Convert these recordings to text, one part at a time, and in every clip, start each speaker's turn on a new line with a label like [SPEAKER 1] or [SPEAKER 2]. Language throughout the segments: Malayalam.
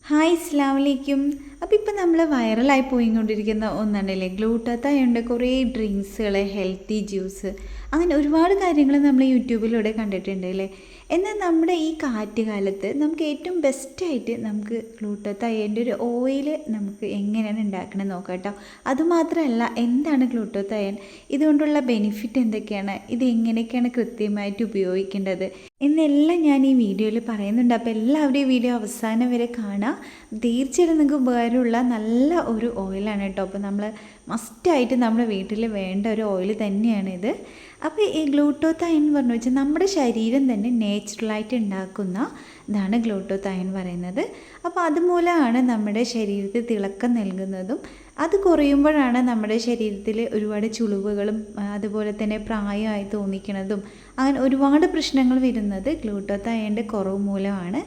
[SPEAKER 1] ഹായ് അസ്സലാമു അലൈക്കും. അപ്പോൾ ഇപ്പം നമ്മൾ വൈറലായി പോയിക്കൊണ്ടിരിക്കുന്ന ഒന്നുണ്ടല്ലേ, ഗ്ലൂട്ടാത്തയോണ്ട് കുറേ ഡ്രിങ്ക്സുകൾ, ഹെൽത്തി ജ്യൂസ്, അങ്ങനെ ഒരുപാട് കാര്യങ്ങൾ നമ്മൾ യൂട്യൂബിലൂടെ കണ്ടിട്ടുണ്ട് അല്ലേ. എന്നാൽ നമ്മുടെ ഈ കാറ്റ് കാലത്ത് നമുക്ക് ഏറ്റവും ബെസ്റ്റായിട്ട് നമുക്ക് ഗ്ലൂട്ടാത്തയോൻ്റെ ഒരു ഓയിൽ നമുക്ക് എങ്ങനെയാണ് ഉണ്ടാക്കണമെന്ന് നോക്കാം കേട്ടോ. അതുമാത്രമല്ല, എന്താണ് ഗ്ലൂട്ടാത്തയോൺ, ഇതുകൊണ്ടുള്ള ബെനിഫിറ്റ് എന്തൊക്കെയാണ്, ഇത് എങ്ങനെയൊക്കെയാണ് കൃത്യമായിട്ട് ഉപയോഗിക്കേണ്ടത് എന്നെല്ലാം ഞാൻ ഈ വീഡിയോയിൽ പറയുന്നുണ്ട്. അപ്പോൾ എല്ലാവരും ഈ വീഡിയോ അവസാനം വരെ കാണുക. തീർച്ചയായിട്ടും നിങ്ങൾക്ക് ഉപകാരമുള്ള നല്ല ഒരു ഓയിലാണ് കേട്ടോ. അപ്പോൾ നമ്മൾ മസ്റ്റായിട്ട് നമ്മുടെ വീട്ടിൽ വേണ്ട ഒരു ഓയിൽ തന്നെയാണിത്. അപ്പോൾ ഈ ഗ്ലൂട്ടാത്തയോൺ എന്ന് പറഞ്ഞു വെച്ചാൽ നമ്മുടെ ശരീരം തന്നെ നേച്ചുറലായിട്ട് ഉണ്ടാക്കുന്ന ഇതാണ് ഗ്ലൂട്ടാത്തയോൺ എന്ന് പറയുന്നത്. അപ്പോൾ അതുമൂലമാണ് നമ്മുടെ ശരീരത്തിൽ തിളക്കം നൽകുന്നതും അത് കുറയുമ്പോഴാണ് നമ്മുടെ ശരീരത്തിൽ ഒരുപാട് ചുളിവുകളും അതുപോലെ തന്നെ പ്രായമായി തോന്നിക്കുന്നതും അങ്ങനെ ഒരുപാട് പ്രശ്നങ്ങൾ വരുന്നത് ഗ്ലൂട്ടാത്തയോണിൻ്റെ കുറവ് മൂലമാണ്.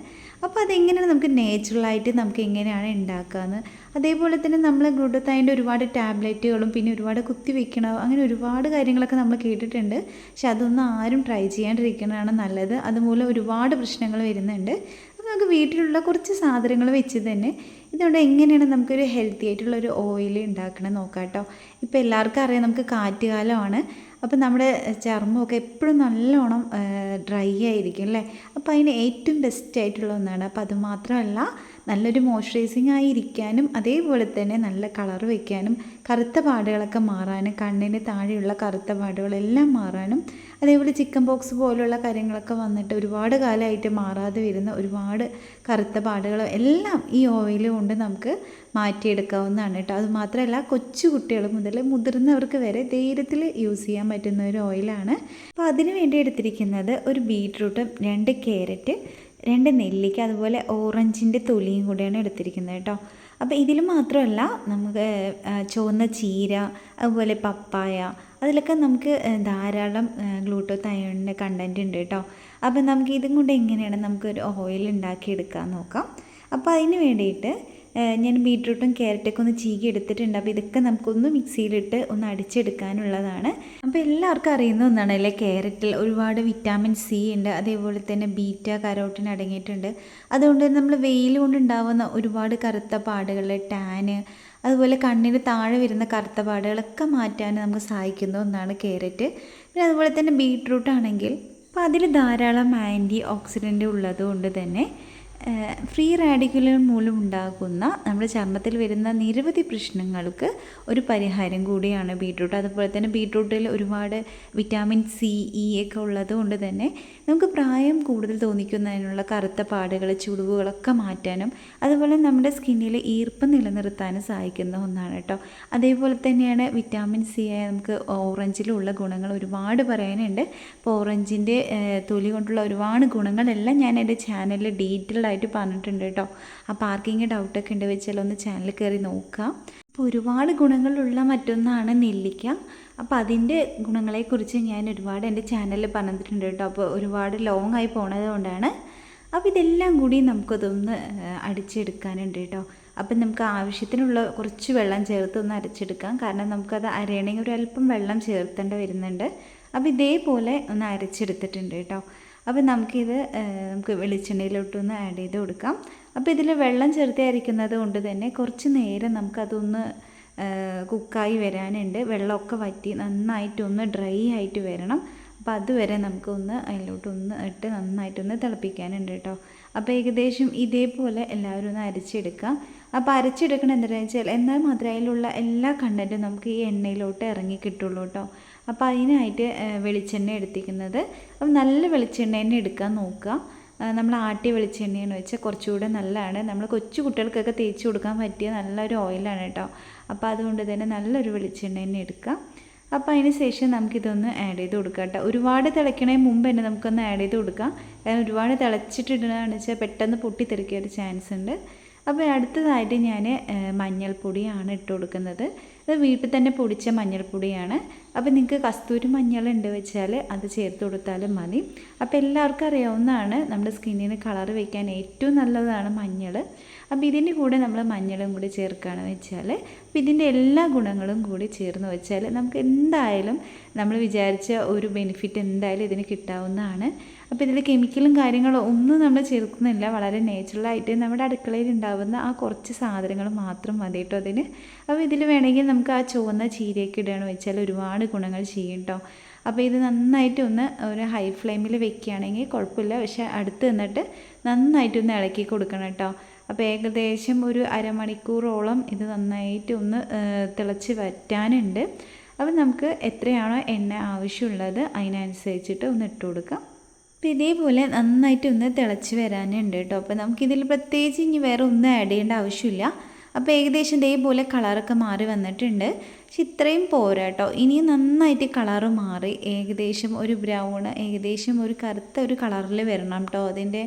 [SPEAKER 1] അപ്പോൾ അതെങ്ങനെയാണ് നമുക്ക് നേച്ചുറലായിട്ട് നമുക്ക് എങ്ങനെയാണ് ഉണ്ടാക്കുകയെന്ന്, അതേപോലെ തന്നെ നമ്മൾ ഗ്ലൂട്ടാത്തയോണിൻ്റെ ഒരുപാട് ടാബ്ലറ്റുകളും പിന്നെ ഒരുപാട് കുത്തിവെക്കണം, അങ്ങനെ ഒരുപാട് കാര്യങ്ങളൊക്കെ നമ്മൾ കേട്ടിട്ടുണ്ട്. പക്ഷെ അതൊന്നും ആരും ട്രൈ ചെയ്യാണ്ടിരിക്കുന്നതാണ് നല്ലത്. അതുമൂലം ഒരുപാട് പ്രശ്നങ്ങൾ വരുന്നുണ്ട്. അപ്പോൾ നമുക്ക് വീട്ടിലുള്ള കുറച്ച് സാധനങ്ങൾ വെച്ച് തന്നെ ഇതുകൊണ്ട് എങ്ങനെയാണ് നമുക്കൊരു ഹെൽത്തി ആയിട്ടുള്ളൊരു ഓയിൽ ഉണ്ടാക്കണം നോക്കാം കേട്ടോ. ഇപ്പോൾ എല്ലാവർക്കും അറിയാം, നമുക്ക് കാറ്റുകാലമാണ്. അപ്പോൾ നമ്മുടെ ചർമ്മമൊക്കെ എപ്പോഴും നല്ലോണം ഡ്രൈ ആയിരിക്കും അല്ലേ. അപ്പോൾ അതിന് ഏറ്റവും ബെസ്റ്റായിട്ടുള്ള ഒന്നാണ്. അപ്പോൾ അതുമാത്രമല്ല, നല്ലൊരു മോയ്സ്ചറൈസിങ് ആയിരിക്കാനും അതേപോലെ തന്നെ നല്ല കളർ വയ്ക്കാനും കറുത്ത പാടുകളൊക്കെ മാറാനും കണ്ണിന് താഴെയുള്ള കറുത്ത പാടുകളെല്ലാം മാറാനും അതേപോലെ ചിക്കൻ ബോക്സ് പോലുള്ള കാര്യങ്ങളൊക്കെ വന്നിട്ട് ഒരുപാട് കാലമായിട്ട് മാറാതെ വരുന്ന ഒരുപാട് കറുത്ത പാടുകൾ എല്ലാം ഈ ഓയിൽ കൊണ്ട് നമുക്ക് മാറ്റിയെടുക്കാവുന്നതാണ് കേട്ടോ. അതുമാത്രമല്ല, കൊച്ചു കുട്ടികൾ മുതൽ മുതിർന്നവർക്ക് വരെ ധൈര്യത്തിൽ യൂസ് ചെയ്യാൻ പറ്റുന്ന ഒരു ഓയിലാണ്. അപ്പോൾ അതിന് വേണ്ടി എടുത്തിരിക്കുന്നത് ഒരു ബീറ്റ്റൂട്ടും 2 ക്യാരറ്റ്, 2 നെല്ലിക്ക, അതുപോലെ ഓറഞ്ചിൻ്റെ തൊലിയും കൂടെയാണ് എടുത്തിരിക്കുന്നത് കേട്ടോ. അപ്പോൾ ഇതിൽ മാത്രമല്ല, നമുക്ക് ചുവന്ന ചീര, അതുപോലെ പപ്പായ, അതിലൊക്കെ നമുക്ക് ധാരാളം ഗ്ലൂട്ടാത്തയോണിൻ്റെ കണ്ടൻറ്റ് ഉണ്ട് കേട്ടോ. അപ്പോൾ നമുക്ക് ഇതും കൊണ്ട് എങ്ങനെയാണ് നമുക്കൊരു ഓയിൽ ഉണ്ടാക്കിയെടുക്കാൻ നോക്കാം. അപ്പോൾ അതിന് വേണ്ടിയിട്ട് ഞാൻ ബീറ്റ്റൂട്ടും ക്യാരറ്റൊക്കെ ഒന്ന് ചീകി എടുത്തിട്ടുണ്ട്. അപ്പോൾ ഇതൊക്കെ നമുക്കൊന്ന് മിക്സിയിലിട്ട് ഒന്ന് അടിച്ചെടുക്കാനുള്ളതാണ്. അപ്പോൾ എല്ലാവർക്കും അറിയുന്ന ഒന്നാണല്ലേ, ക്യാരറ്റിൽ ഒരുപാട് വിറ്റാമിൻ സി ഉണ്ട്, അതേപോലെ തന്നെ ബീറ്റ കരോട്ടിൻ അടങ്ങിയിട്ടുണ്ട്. അതുകൊണ്ട് നമ്മൾ വെയിൽ കൊണ്ടുണ്ടാവുന്ന ഒരുപാട് കറുത്ത പാടുകൾ, ടാന്, അതുപോലെ കണ്ണിന് താഴെ വരുന്ന കറുത്ത പാടുകളൊക്കെ മാറ്റാൻ നമുക്ക് സഹായിക്കുന്ന ഒന്നാണ് ക്യാരറ്റ്. പിന്നെ അതുപോലെ തന്നെ ബീറ്റ്റൂട്ട് ആണെങ്കിൽ അപ്പോൾ അതിൽ ധാരാളം ആൻറ്റി ഓക്സിഡൻ്റ് ഉള്ളത് കൊണ്ട് തന്നെ ഫ്രീ റാഡിക്കലുകൾ മൂലം ഉണ്ടാകുന്ന നമ്മുടെ ചർമ്മത്തിൽ വരുന്ന നിരവധി പ്രശ്നങ്ങൾക്ക് ഒരു പരിഹാരം കൂടിയാണ് ബീറ്റ്റൂട്ട്. അതുപോലെ തന്നെ ബീറ്റ്റൂട്ടിൽ ഒരുപാട് വിറ്റാമിൻ സി, ഇ ഒക്കെ ഉള്ളത് കൊണ്ട് തന്നെ നമുക്ക് പ്രായം കൂടുതൽ തോന്നിക്കുന്നതിനുള്ള കറുത്ത പാടുകൾ, ചുളിവുകളൊക്കെ മാറ്റാനും അതുപോലെ നമ്മുടെ സ്കിന്നിൽ ഈർപ്പം നിലനിർത്താനും സഹായിക്കുന്ന ഒന്നാണ് കേട്ടോ. അതേപോലെ തന്നെയാണ് വിറ്റാമിൻ സി ആയ നമുക്ക് ഓറഞ്ചിലുള്ള ഗുണങ്ങൾ ഒരുപാട് പറയാനുണ്ട്. അപ്പോൾ ഓറഞ്ചിൻ്റെ തൊലി കൊണ്ടുള്ള ഒരുപാട് ഗുണങ്ങളെല്ലാം ഞാൻ എൻ്റെ ചാനലിൽ ഡീറ്റെയിൽഡ് ആയിട്ട് പറഞ്ഞിട്ടുണ്ട് കേട്ടോ. അപ്പോൾ ആർക്കെങ്കിലും ഡൗട്ടൊക്കെ ഉണ്ട് വെച്ചാൽ ഒന്ന് ചാനൽ കയറി നോക്കാം. അപ്പോൾ ഒരുപാട് ഗുണങ്ങളുള്ള മറ്റൊന്നാണ് നെല്ലിക്ക. അപ്പോൾ അതിൻ്റെ ഗുണങ്ങളെക്കുറിച്ച് ഞാൻ ഒരുപാട് എൻ്റെ ചാനലിൽ പറഞ്ഞിട്ടുണ്ട് കേട്ടോ. അപ്പോൾ ഒരുപാട് ലോങ് ആയി പോണത് കൊണ്ടാണ്. അപ്പോൾ ഇതെല്ലാം കൂടി നമുക്കതൊന്ന് അടിച്ചെടുക്കാനുണ്ട് കേട്ടോ. അപ്പം നമുക്ക് ആവശ്യത്തിനുള്ള കുറച്ച് വെള്ളം ചേർത്ത് ഒന്ന് അരച്ചെടുക്കാം. കാരണം നമുക്കത് അരയണമെങ്കിൽ ഒരല്പം വെള്ളം ചേർത്തേണ്ടി വരുന്നുണ്ട്. അപ്പോൾ ഇതേപോലെ ഒന്ന് അരച്ചെടുത്തിട്ടുണ്ട് കേട്ടോ. അപ്പോൾ നമുക്ക് വെളിച്ചെണ്ണയിലോട്ടൊന്ന് ആഡ് ചെയ്ത് കൊടുക്കാം. അപ്പോൾ ഇതിൽ വെള്ളം ചേർത്ത് അരയ്ക്കുന്നത് കൊണ്ട് തന്നെ കുറച്ച് നേരം നമുക്കതൊന്ന് കുക്കായി വരാനുണ്ട്. വെള്ളമൊക്കെ വറ്റി നന്നായിട്ടൊന്ന് ഡ്രൈ ആയിട്ട് വരണം. അപ്പോൾ അതുവരെ നമുക്കൊന്ന് അതിലോട്ടൊന്ന് ഇട്ട് നന്നായിട്ടൊന്ന് തിളപ്പിക്കാനുണ്ട് കേട്ടോ. അപ്പോൾ ഏകദേശം ഇതേപോലെ എല്ലാവരും ഒന്ന് അരച്ചെടുക്കാം. അപ്പോൾ അരച്ചെടുക്കണം എന്താണെന്ന് വെച്ചാൽ എന്നാൽ മാത്രമേ അതിലുള്ള എല്ലാ കണ്ടൻറ്റും നമുക്ക് ഈ എണ്ണയിലോട്ട് ഇറങ്ങി കിട്ടുള്ളൂ കേട്ടോ. അപ്പോൾ അതിനായിട്ട് വെളിച്ചെണ്ണ എടുത്തിരിക്കുന്നത്. അപ്പോൾ നല്ല വെളിച്ചെണ്ണ തന്നെ എടുക്കാൻ നോക്കുക. നമ്മൾ ആട്ടിയ വെളിച്ചെണ്ണയെന്ന് വെച്ചാൽ കുറച്ചുകൂടെ നല്ലതാണ്. നമ്മൾ കൊച്ചു കുട്ടികൾക്കൊക്കെ തേച്ച് കൊടുക്കാൻ പറ്റിയ നല്ലൊരു ഓയിലാണ് കേട്ടോ. അപ്പോൾ അതുകൊണ്ട് തന്നെ നല്ലൊരു വെളിച്ചെണ്ണ തന്നെ എടുക്കുക. അപ്പോൾ അതിന് ശേഷം നമുക്കിതൊന്ന് ആഡ് ചെയ്ത് കൊടുക്കാം കേട്ടോ. ഒരുപാട് തിളയ്ക്കണതിന് മുമ്പ് തന്നെ നമുക്കൊന്ന് ആഡ് ചെയ്ത് കൊടുക്കാം. കാരണം ഒരുപാട് തിളച്ചിട്ടിടുകയാണെന്ന് വെച്ചാൽ പെട്ടെന്ന് പൊട്ടിത്തെറിക്കാൻ ഒരു ചാൻസ് ഉണ്ട്. അപ്പോൾ അടുത്തതായിട്ട് ഞാൻ മഞ്ഞൾപ്പൊടിയാണ് ഇട്ട് കൊടുക്കുന്നത്. അത് വീട്ടിൽ തന്നെ പൊടിച്ച മഞ്ഞൾപ്പൊടിയാണ്. അപ്പോൾ നിങ്ങൾക്ക് കസ്തൂരി മഞ്ഞളുണ്ട് വെച്ചാൽ അത് ചേർത്ത് കൊടുത്താലും മതി. അപ്പോൾ എല്ലാവർക്കും അറിയാവുന്നതാണ്, നമ്മുടെ സ്കിന്നിന് കളർ വയ്ക്കാൻ ഏറ്റവും നല്ലതാണ് മഞ്ഞൾ. അപ്പോൾ ഇതിൻ്റെ കൂടെ നമ്മൾ മഞ്ഞളും കൂടി ചേർക്കുകയാണെന്ന് വെച്ചാൽ അപ്പോൾ ഇതിൻ്റെ എല്ലാ ഗുണങ്ങളും കൂടി ചേർന്ന് വെച്ചാൽ നമുക്ക് എന്തായാലും നമ്മൾ വിചാരിച്ച ഒരു ബെനിഫിറ്റ് എന്തായാലും ഇതിന് കിട്ടാവുന്നതാണ്. അപ്പോൾ ഇതിൽ കെമിക്കലും കാര്യങ്ങളും ഒന്നും നമ്മൾ ചേർക്കുന്നില്ല. വളരെ നാച്ചുറലായിട്ട് നമ്മുടെ അടുക്കളയിൽ ഉണ്ടാകുന്ന ആ കുറച്ച് സാധനങ്ങൾ മാത്രം മതി കേട്ടോ അതിന്. അപ്പോൾ ഇതിൽ വേണമെങ്കിൽ നമുക്ക് ആ ചുവന്ന ചീരയൊക്കെ ഇടുകയാണെന്ന് വെച്ചാൽ ഒരുപാട് ഗുണങ്ങൾ ചെയ്യും കേട്ടോ. അപ്പോൾ ഇത് നന്നായിട്ട് ഒന്ന് ഒരു ഹൈ ഫ്ലെയിമിൽ വെക്കുകയാണെങ്കിൽ കുഴപ്പമില്ല. പക്ഷേ അടുത്ത് നിന്നിട്ട് നന്നായിട്ടൊന്ന് ഇളക്കി കൊടുക്കണം കേട്ടോ. അപ്പോൾ ഏകദേശം ഒരു അരമണിക്കൂറോളം ഇത് നന്നായിട്ട് ഒന്ന് തിളച്ച് വറ്റാനുണ്ട്. അപ്പോൾ നമുക്ക് എത്രയാണോ എണ്ണ ആവശ്യമുള്ളത് അതിനനുസരിച്ചിട്ട് ഒന്ന് ഇട്ട് കൊടുക്കാം. അപ്പോൾ ഇതേപോലെ നന്നായിട്ട് ഒന്ന് തിളച്ച് വരാനുണ്ട് കേട്ടോ. അപ്പോൾ നമുക്കിതിൽ പ്രത്യേകിച്ച് ഇനി വേറെ ഒന്നും ആഡ് ചെയ്യേണ്ട ആവശ്യമില്ല. അപ്പോൾ ഏകദേശം ഇതേപോലെ കളറൊക്കെ മാറി വന്നിട്ടുണ്ട്. പക്ഷെ ഇത്രയും പോരാ കേട്ടോ. ഇനിയും നന്നായിട്ട് കളറ് മാറി ഏകദേശം ഒരു ബ്രൗൺ, ഏകദേശം ഒരു കറുത്ത ഒരു കളറിൽ വരണം കേട്ടോ. അതിൻ്റെ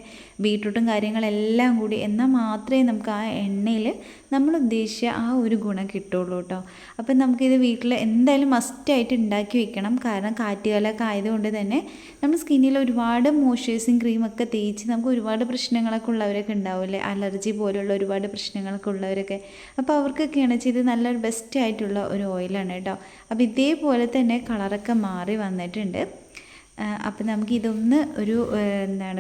[SPEAKER 1] ബീട്രൂട്ടും കാര്യങ്ങളെല്ലാം കൂടി എന്നാൽ മാത്രമേ നമുക്ക് ആ എണ്ണയിൽ നമ്മൾ ഉദ്ദേശിച്ച ആ ഒരു ഗുണം കിട്ടുള്ളൂ കേട്ടോ. അപ്പം നമുക്കിത് വീട്ടിൽ എന്തായാലും മസ്റ്റായിട്ട് ഉണ്ടാക്കി വെക്കണം. കാരണം കാറ്റുകാലമൊക്കെ ആയതുകൊണ്ട് തന്നെ നമ്മൾ സ്കിന്നിൽ ഒരുപാട് മോയ്സ്ചറൈസിങ് ക്രീമൊക്കെ തേച്ച് നമുക്ക് ഒരുപാട് പ്രശ്നങ്ങളൊക്കെ ഉള്ളവരൊക്കെ ഉണ്ടാവില്ലേ, അലർജി പോലുള്ള ഒരുപാട് പ്രശ്നങ്ങളൊക്കെ ഉള്ളവരൊക്കെ. അപ്പോൾ അവർക്കൊക്കെയാണ് ഇത് നല്ലൊരു ബെസ്റ്റ് ആയിട്ടുള്ള ഒരു ഓയിലാണ് കേട്ടോ. അപ്പോൾ ഇതേപോലെ തന്നെ കളറൊക്കെ മാറി വന്നിട്ടുണ്ട്. അപ്പോൾ നമുക്കിതൊന്ന് ഒരു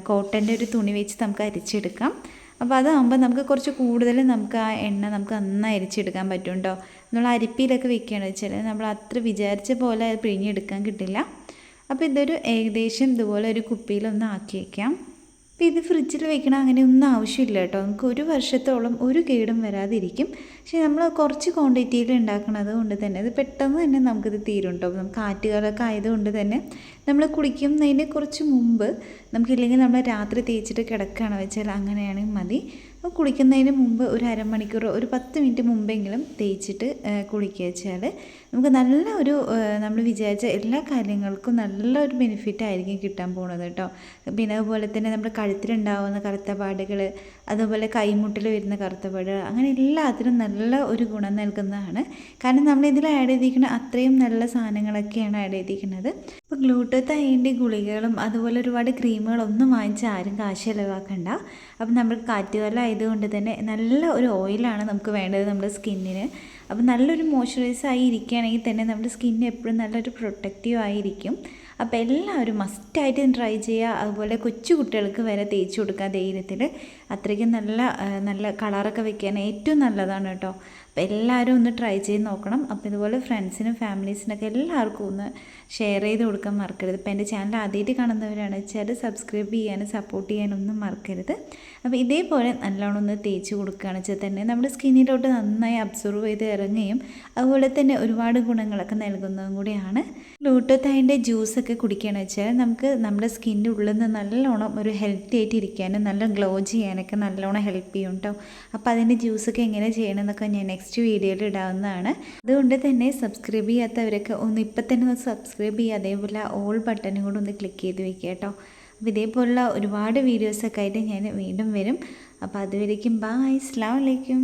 [SPEAKER 1] കോട്ടൻ്റെ ഒരു തുണി വെച്ച് നമുക്ക് അരിച്ചെടുക്കാം. അപ്പോൾ അതാകുമ്പോൾ നമുക്ക് കുറച്ച് കൂടുതൽ നമുക്ക് ആ എണ്ണ നമുക്ക് നന്നായി അരിച്ചെടുക്കാൻ പറ്റും കേട്ടോ. നമ്മൾ അരിപ്പിയിലൊക്കെ വെക്കുകയാണെന്ന് വെച്ചാൽ നമ്മൾ അത്ര വിചാരിച്ച പോലെ അത് പിഴിഞ്ഞെടുക്കാൻ കിട്ടില്ല. അപ്പോൾ ഇതൊരു ഏകദേശം ഇതുപോലെ ഒരു കുപ്പിയിലൊന്ന് ആക്കി വയ്ക്കാം. അപ്പോൾ ഇത് ഫ്രിഡ്ജിൽ വെക്കണം അങ്ങനെയൊന്നും ആവശ്യമില്ല കേട്ടോ. നമുക്ക് ഒരു വർഷത്തോളം ഒരു കേടും വരാതിരിക്കും. പക്ഷേ നമ്മൾ കുറച്ച് ക്വാണ്ടിറ്റിയിൽ ഉണ്ടാക്കുന്നത് കൊണ്ട് തന്നെ ഇത് പെട്ടെന്ന് തന്നെ നമുക്കിത് തീരും കേട്ടോ. നമുക്ക് ആറ്റുകാലമൊക്കെ ആയതുകൊണ്ട് തന്നെ നമ്മൾ കുളിക്കുന്നതിന് കുറച്ച് മുമ്പ് നമുക്കില്ലെങ്കിൽ നമ്മൾ രാത്രി തേച്ചിട്ട് കിടക്കുകയാണ് വെച്ചാൽ അങ്ങനെയാണെങ്കിൽ മതി. അപ്പോൾ കുളിക്കുന്നതിന് മുമ്പ് ഒരു അരമണിക്കൂർ ഒരു 10 മിനിറ്റ് മുമ്പെങ്കിലും തേച്ചിട്ട് കുളിക്കുക വെച്ചാൽ നമുക്ക് നല്ല ഒരു നമ്മൾ വിചാരിച്ച എല്ലാ കാര്യങ്ങൾക്കും നല്ലൊരു ബെനിഫിറ്റ് ആയിരിക്കും കിട്ടാൻ പോകുന്നത് കേട്ടോ. പിന്നെ അതുപോലെ തന്നെ നമ്മുടെ കഴുത്തിലുണ്ടാവുന്ന കറുത്ത പാടുകൾ, അതുപോലെ കൈമുട്ടിൽ വരുന്ന കറുത്ത പാടുകൾ, അങ്ങനെ എല്ലാത്തിനും നല്ല ഒരു ഗുണം നൽകുന്നതാണ്. കാരണം നമ്മൾ ഇതിൽ ആഡ് ചെയ്തിരിക്കുന്ന അത്രയും നല്ല സാധനങ്ങളൊക്കെയാണ് ആഡ് ചെയ്തിരിക്കുന്നത്. ഇപ്പോൾ ഗ്ലൂട്ടത്തൈൻ്റെ ഗുളികകളും അതുപോലെ ഒരുപാട് ക്രീമുകളൊന്നും വാങ്ങിച്ച് ആരും കാശ് ചിലവാക്കണ്ട. അപ്പം നമ്മൾ കാറ്റുകാലം ആയതുകൊണ്ട് തന്നെ നല്ല ഒരു ഓയിലാണ് നമുക്ക് വേണ്ടത് നമ്മുടെ സ്കിന്നിന്. അപ്പം നല്ലൊരു മോയ്സ്ചറൈസ് ആയി ഇരിക്കുകയാണെങ്കിൽ തന്നെ നമ്മുടെ സ്കിന്ന് എപ്പോഴും നല്ലൊരു പ്രൊട്ടക്റ്റീവ് ആയിരിക്കും. അപ്പോൾ എല്ലാവരും മസ്റ്റായിട്ട് ട്രൈ ചെയ്യുക. അതുപോലെ കൊച്ചു കുട്ടികൾക്ക് വരെ തേച്ച് കൊടുക്കുക ധൈര്യത്തിൽ. അത്രയ്ക്കും നല്ല കളറൊക്കെ വെക്കാൻ ഏറ്റവും നല്ലതാണ് കേട്ടോ. അപ്പോൾ എല്ലാവരും ഒന്ന് ട്രൈ ചെയ്ത് നോക്കണം. അപ്പോൾ ഇതുപോലെ ഫ്രണ്ട്സിനും ഫാമിലീസിനൊക്കെ എല്ലാവർക്കും ഒന്ന് ഷെയർ ചെയ്ത് കൊടുക്കാൻ മറക്കരുത്. ഇപ്പോൾ എൻ്റെ ചാനൽ ആദ്യമായിട്ട് കാണുന്നവരാണ് വെച്ചാൽ സബ്സ്ക്രൈബ് ചെയ്യാനും സപ്പോർട്ട് ചെയ്യാനൊന്നും മറക്കരുത്. അപ്പോൾ ഇതേപോലെ നല്ലോണം ഒന്ന് തേച്ച് കൊടുക്കുകയാണെന്ന് വെച്ചാൽ തന്നെ നമ്മുടെ സ്കിന്നിലോട്ട് നന്നായി അബ്സോർവ് ചെയ്ത് ഇറങ്ങുകയും അതുപോലെ തന്നെ ഒരുപാട് ഗുണങ്ങളൊക്കെ നൽകുന്നതും കൂടിയാണ്. ഗ്ലൂട്ടത്തൈൻ്റെ ജ്യൂസൊക്കെ കുടിക്കുകയാണെന്ന് വെച്ചാൽ നമുക്ക് നമ്മുടെ സ്കിന്നിൻ്റെ ഉള്ളിൽ നിന്ന് നല്ലോണം ഒരു ഹെൽത്തി ആയിട്ട് ഇരിക്കാനും നല്ല ഗ്ലോ ചെയ്യാനൊക്കെ നല്ലോണം ഹെൽപ്പ് ചെയ്യും കേട്ടോ. അപ്പോൾ അതിൻ്റെ ജ്യൂസൊക്കെ എങ്ങനെ ചെയ്യണമെന്നൊക്കെ ഞാൻ നെക്സ്റ്റ് വീഡിയോയിൽ ഇടാവുന്നതാണ്. അതുകൊണ്ട് തന്നെ സബ്സ്ക്രൈബ് ചെയ്യാത്തവരൊക്കെ ഒന്ന് ഇപ്പം തന്നെ ഒന്ന് സബ്സ്ക്രൈബ് ചെയ്യുക. അതേപോലെ ഓൾ ബട്ടനും കൂടെ ഒന്ന് ക്ലിക്ക് ചെയ്ത് വെക്കുക കേട്ടോ. അപ്പോൾ ഇതേപോലുള്ള ഒരുപാട് വീഡിയോസൊക്കെ ആയിട്ട് ഞാൻ വീണ്ടും വരും. അപ്പോൾ അതുവരേക്കും ബൈ, അസ്സലാമു അലൈക്കും.